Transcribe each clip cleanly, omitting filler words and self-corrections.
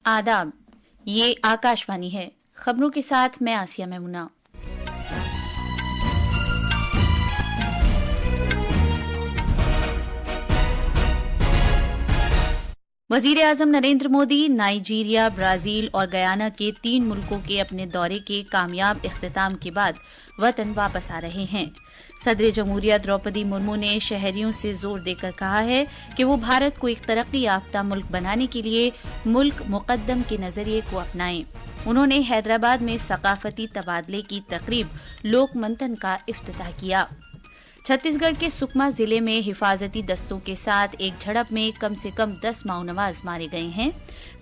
आदाब, ये आकाशवाणी है। खबरों के साथ मैं आसिया मेमुना। वजीर आजम नरेंद्र मोदी नाइजीरिया, ब्राजील और गयाना के 3 मुल्कों के अपने दौरे के कामयाब इख्तिताम के बाद वतन वापस आ रहे हैं। सदर जमहूरिया द्रौपदी मुर्मू ने शहरियों से जोर देकर कहा है कि वो भारत को एक तरक्की याफ्ता मुल्क बनाने के लिए मुल्क मुकद्दम के नजरिए को अपनाएं। उन्होंने हैदराबाद में सकाफती तबादले की तकरीब लोक मंथन का इफ्तिताह किया। छत्तीसगढ़ के सुकमा जिले में हिफाजती दस्तों के साथ एक झड़प में कम से कम 10 माओनवाज मारे गए हैं।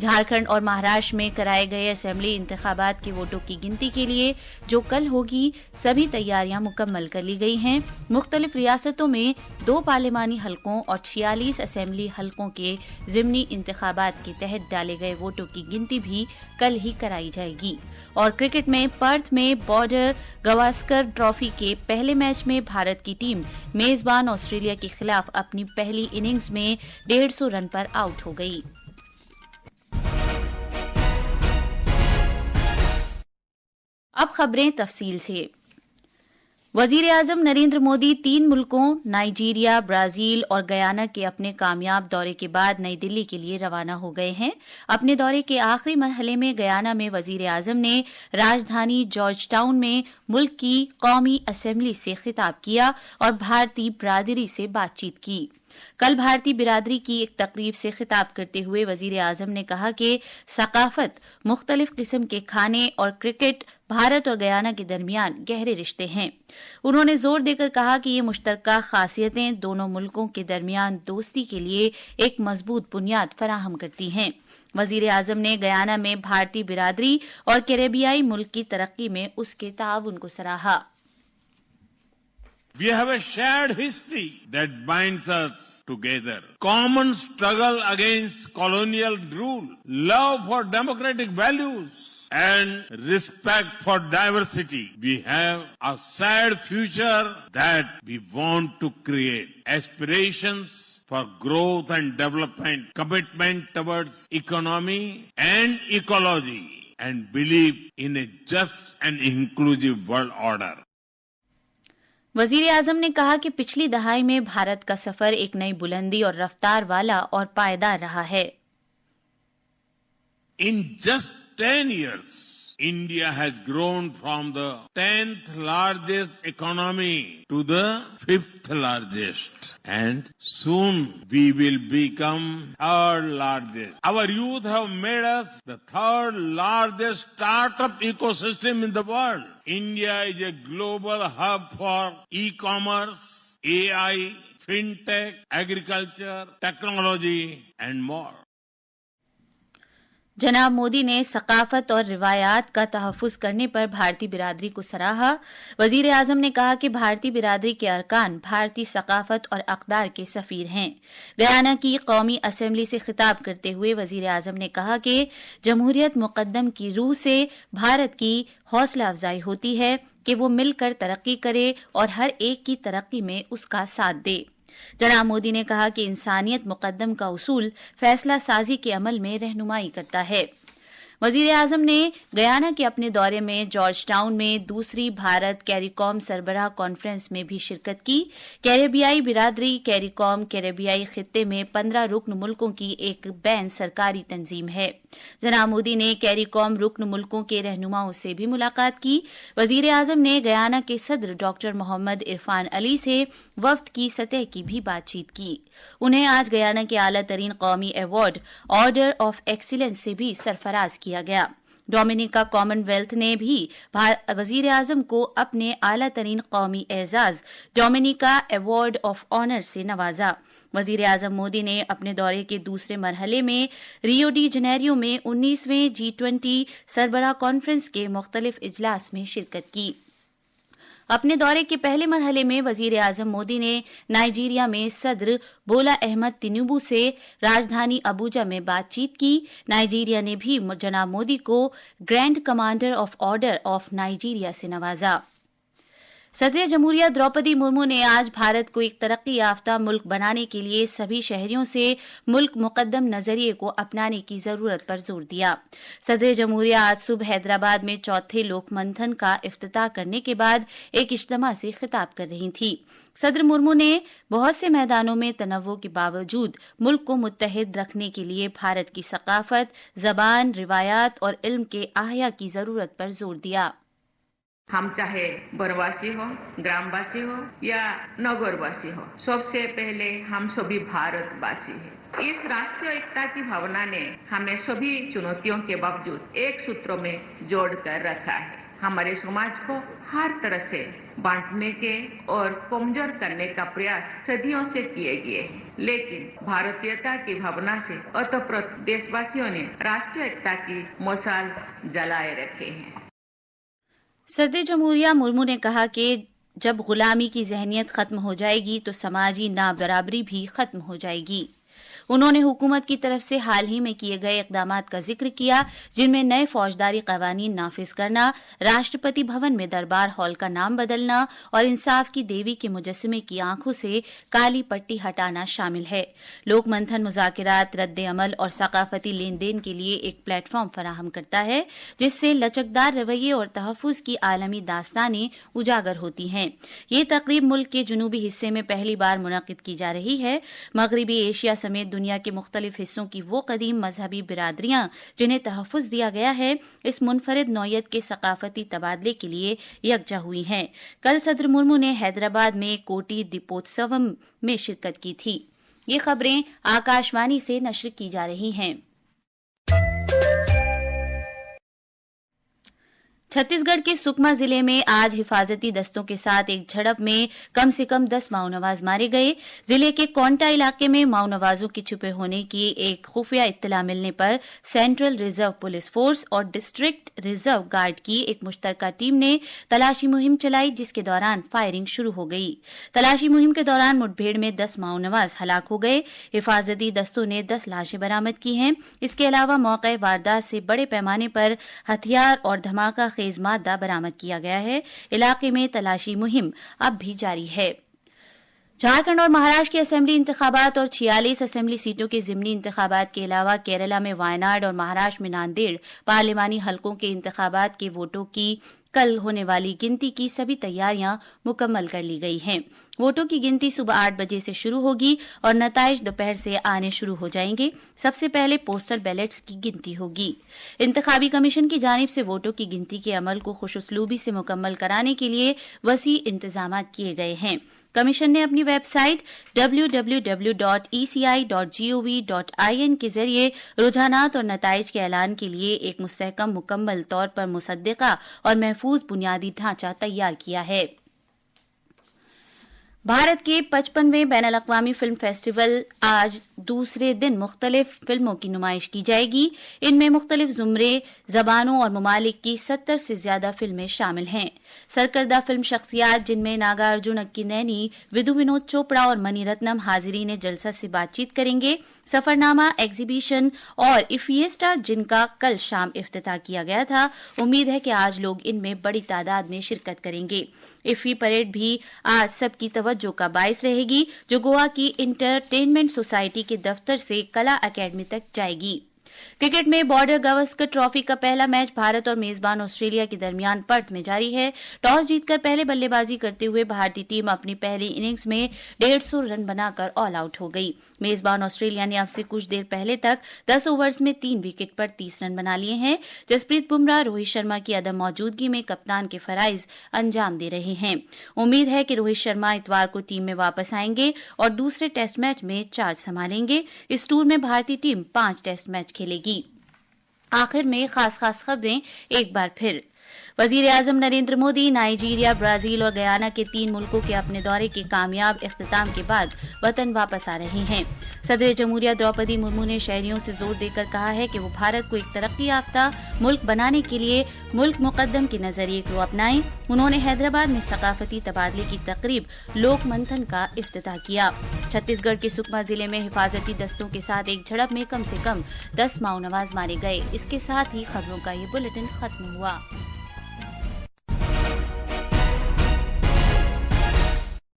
झारखंड और महाराष्ट्र में कराए गए असेंबली इंतखाबात के वोटों की गिनती के लिए जो कल होगी, सभी तैयारियां मुकम्मल कर ली गई हैं। मुख्तलिफ रियासतों में 2 पार्लिमानी हलकों और 46 असेंबली हलकों के जिमनी इंतखाबात के तहत डाले गए वोटों की गिनती भी कल ही कराई जाएगी। और क्रिकेट में पर्थ में बॉर्डर गवास्कर ट्रॉफी के पहले मैच में भारत की टीम मेजबान ऑस्ट्रेलिया के खिलाफ अपनी पहली इनिंग्स में 150 रन पर आउट हो गई। अब खबरें तफसील से। वजीर आजम नरेंद्र मोदी 3 मुल्कों नाइजीरिया, ब्राजील और गयाना के अपने कामयाब दौरे के बाद नई दिल्ली के लिए रवाना हो गए हैं। अपने दौरे के आखिरी मरहले में गयाना में वजीर आजम ने राजधानी जॉर्ज टाउन में मुल्क की कौमी असेंबली से खिताब किया और भारतीय बिरादरी से बातचीत की। कल भारतीय बिरादरी की एक तकरीब से खिताब करते हुए वजीर आजम ने कहा कि सकाफत, मुख्तलिफ किस्म के खाने और क्रिकेट भारत और गयाना के दरमियान गहरे रिश्ते हैं। उन्होंने जोर देकर कहा कि ये मुश्तरका खासियतें दोनों मुल्कों के दरमियान दोस्ती के लिए एक मजबूत बुनियाद फराहम करती हैं। वजीर आजम ने गयाना में भारतीय बिरादरी और कैरेबियाई मुल्क की तरक्की में उसके ताउन को सराहा। We have a shared history that binds us together. Common struggle against colonial rule, love for democratic values, and respect for diversity. We have a shared future that we want to create. Aspirations for growth and development, commitment towards economy and ecology, and belief in a just and inclusive world order. वजीर आजम ने कहा कि पिछली दहाई में भारत का सफर एक नई बुलंदी और रफ्तार वाला और पायदार रहा है। In just 10 years, India has grown from the 10th largest economy to the 5th largest. And soon we will become 3rd largest. Our youth have made us the 3rd largest startup ecosystem in the world. India is a global hub for e-commerce, AI, fintech, agriculture, technology and more. जनाब मोदी ने सकाफत और रिवायात का तहफ़्फ़ुज़ करने पर भारतीय बिरादरी को सराहा। वजीर आजम ने कहा कि भारतीय बिरादरी के अरकान भारतीय सकाफत और अक़दार के सफ़ीर हैं। गयाना की कौमी असेंबली से खिताब करते हुए वजीर आजम ने कहा कि जमहूरियत मुक़द्दम की रूह से भारत की हौसला अफजाई होती है कि वो मिलकर तरक्की करे और हर एक की तरक्की में उसका साथ दे। जनाब मोदी ने कहा कि इंसानियत मुक़द्दम का उसूल फैसला साजी के अमल में रहनुमाई करता है। वजीर आजम ने गयाना के अपने दौरे में जॉर्ज टाउन में दूसरी भारत कैरिकॉम सरबराह कॉन्फ्रेंस में भी शिरकत की। कैरेबियाई बिरादरी कैरिकॉम कैरेबियाई खित्ते में 15 रुकन मुल्कों की एक बैन सरकारी तंजीम है। जनाब मोदी ने कैरिकॉम रुकन मुल्कों के रहनुमाओं से भी मुलाकात की। वजीर आजम ने गयाना के सदर डॉक्टर मोहम्मद इरफान अली से वफ्द की सतह की भी बातचीत की। उन्हें आज गयाना के आला तरीन कौमी अवार्ड ऑर्डर ऑफ एक्सीलेंस से भी सरफराज किया गया। डोमिनिका कॉमनवेल्थ ने भी वजीर आजम को अपने आला तरीन कौमी एजाज डोमिनिका अवार्ड ऑफ ऑनर से नवाजा। वजीर आजम मोदी ने अपने दौरे के दूसरे मरहले में रियो डी जनेरियो में 19वें G20 सरबराह कॉन्फ्रेंस के मुख्तलिफ इजलास में शिरकत की। अपने दौरे के पहले मरहले में वजीर आजम मोदी ने नाइजीरिया में सदर बोला अहमद तिनुबू से राजधानी अबुजा में बातचीत की। नाइजीरिया ने भी जनाब मोदी को grand commander of order of Nigeria से नवाजा। सदर जमहूरिया द्रौपदी मुर्मू ने आज भारत को एक तरक्की याफ्ता मुल्क बनाने के लिए सभी शहरियों से मुल्क मुकद्दम नजरिए को अपनाने की जरूरत पर जोर दिया। सदर जमहूरिया आज सुबह हैदराबाद में चौथे लोक मंथन का इफ्तिताह करने के बाद एक इज्तिमा से खिताब कर रही थी। सदर मुर्मू ने बहुत से मैदानों में तनव्वुर के बावजूद मुल्क को मुत्तहिद रखने के लिए भारत की सकाफत, जबान, रिवायात और इल्म के आह्या की जरूरत पर जोर दिया। हम चाहे वनवासी हो, ग्रामवासी हो या नगरवासी हो, सबसे पहले हम सभी भारतवासी हैं। इस राष्ट्रीय एकता की भावना ने हमें सभी चुनौतियों के बावजूद एक सूत्र में जोड़कर रखा है। हमारे समाज को हर तरह से बांटने के और कमजोर करने का प्रयास सदियों से किए गए हैं, लेकिन भारतीयता की भावना से ओतप्रोत देशवासियों ने राष्ट्रीय एकता की मशाल जलाए रखे हैं। सदर जमहूरिया मुर्मू ने कहा कि जब गुलामी की जहनियत खत्म हो जाएगी तो समाजी नाबराबरी भी खत्म हो जाएगी। उन्होंने हुकूमत की तरफ से हाल ही में किए गए इक़दामात का जिक्र किया, जिनमें नए फौजदारी कवानीन नाफिज करना, राष्ट्रपति भवन में दरबार हॉल का नाम बदलना और इंसाफ की देवी के मुजस्समे की आंखों से काली पट्टी हटाना शामिल है। लोक मंथन मुज़ाकिरात, रद्द अमल और सकाफती लेन देन के लिए एक प्लेटफॉर्म फराहम करता है, जिससे लचकदार रवैये और तहफ़्फ़ुज़ की आलमी दास्तानें उजागर होती हैं। ये तकरीब मुल्क के जुनूबी हिस्से में पहली बार मुनक़िद की जा रही है। मगरबी एशिया समेत दुनिया के मुख्तलिफ हिस्सों की वो कदीम मजहबी बिरादरियां जिन्हें तहफ़्फ़ुज़ दिया गया है, इस मुनफरिद नौयत के सकाफती तबादले के लिए यकजा हुई हैं। कल सदर मुर्मू ने हैदराबाद में कोटी दीपोत्सवम में शिरकत की थी। ये खबरें आकाशवाणी से नश्र की जा रही हैं। छत्तीसगढ़ के सुकमा जिले में आज हिफाजती दस्तों के साथ एक झड़प में कम से कम 10 माओनवाज मारे गए। जिले के कोंटा इलाके में माओनवाजों के छुपे होने की एक खुफिया इत्तला मिलने पर सेंट्रल रिजर्व पुलिस फोर्स और डिस्ट्रिक्ट रिजर्व गार्ड की एक मुश्तरका टीम ने तलाशी मुहिम चलाई, जिसके दौरान फायरिंग शुरू हो गई। तलाशी मुहिम के दौरान मुठभेड़ में 10 माओनवाज हलाक हो गए। हिफाजती दस्तों ने 10 लाशें बरामद की हैं। इसके अलावा मौके वारदात से बड़े पैमाने पर हथियार और धमाका खेज मादा बरामद किया गया है। इलाके में तलाशी मुहिम अब भी जारी है। झारखंड और महाराष्ट्र के असेंबली इंतखाबात और 46 असेंबली सीटों के जिमनी इंतखाबात के अलावा केरला में वायनाड और महाराष्ट्र में नांदेड़ पार्लिमानी हलकों के इंतखाबात के वोटों की कल होने वाली गिनती की सभी तैयारियां मुकम्मल कर ली गई हैं। वोटों की गिनती सुबह 8 बजे से शुरू होगी और नताइज दोपहर से आने शुरू हो जाएंगे। सबसे पहले पोस्टल बैलेट्स की गिनती होगी। इंतखाबी कमीशन की जानिब से वोटों की गिनती के अमल को खुशउस्लूबी से मुकम्मल कराने के लिए वसी इंतजाम किए गए हैं। कमीशन ने अपनी वेबसाइट www.eci.gov.in के जरिए रुझानात और नताइज के ऐलान के लिए एक मुस्तहकम, मुकम्मल तौर पर मुसद्दिका और महफूज बुनियादी ढांचा तैयार किया है। भारत के 55वें बैनुल-अक़वामी फिल्म फेस्टिवल आज दूसरे दिन मुख्तलिफ फिल्मों की नुमाइश की जाएगी। इनमें मुख्तलिफ ज़ुमरे, ज़बानों और ममालिक की 70 से ज्यादा फिल्में शामिल हैं। सरकर्दा फिल्म शख्सियात जिनमें नागार्जुन अक्किनेनी, विदु विनोद चोपड़ा और मणिरत्नम हाजिरीन जलसा से बातचीत करेंगे। सफरनामा, एग्जीबिशन और इफिएस्टा जिनका कल शाम इफ्तिताह किया गया था, उम्मीद है कि आज लोग इनमें बड़ी तादाद में शिरकत करेंगे। इफी परेड भी आज सबकी तवज्जो का बाइस रहेगी, जो गोवा की इंटरटेनमेंट सोसाइटी के दफ्तर से कला अकेडमी तक जाएगी। क्रिकेट में बॉर्डर गावस्कर ट्रॉफी का पहला मैच भारत और मेजबान ऑस्ट्रेलिया के दरमियान पर्थ में जारी है। टॉस जीतकर पहले बल्लेबाजी करते हुए भारतीय टीम अपनी पहली इनिंग्स में 150 रन बनाकर ऑल आउट हो गई। मेजबान ऑस्ट्रेलिया ने अब से कुछ देर पहले तक 10 ओवर्स में 3 विकेट पर 30 रन बना लिए हैं। जसप्रीत बुमराह, रोहित शर्मा की अदम मौजूदगी में कप्तान के फराइज अंजाम दे रहे हैं। उम्मीद है कि रोहित शर्मा इतवार को टीम में वापस आएंगे और दूसरे टेस्ट मैच में चार्ज संभालेंगे। इस टूर में भारतीय टीम 5 टेस्ट मैच खेलेगी। आखिर में खास खबरें एक बार फिर। वजीर आजम नरेंद्र मोदी नाइजीरिया, ब्राजील और गयाना के 3 मुल्कों के अपने दौरे के कामयाब इख्तिताम के बाद वतन वापस आ रहे हैं। सदर जमहूरिया द्रौपदी मुर्मू ने शहरियों से जोर देकर कहा है कि वो भारत को एक तरक्की याफ्ता मुल्क बनाने के लिए मुल्क मुकद्दम के नजरिए को अपनाएं। उन्होंने हैदराबाद में सकाफती तबादले की तकरीब लोक मंथन का इफ्तिताह किया। छत्तीसगढ़ के सुकमा जिले में हिफाजती दस्तों के साथ एक झड़प में कम से कम 10 माओनवाज मारे गए। इसके साथ ही खबरों का ये बुलेटिन खत्म हुआ।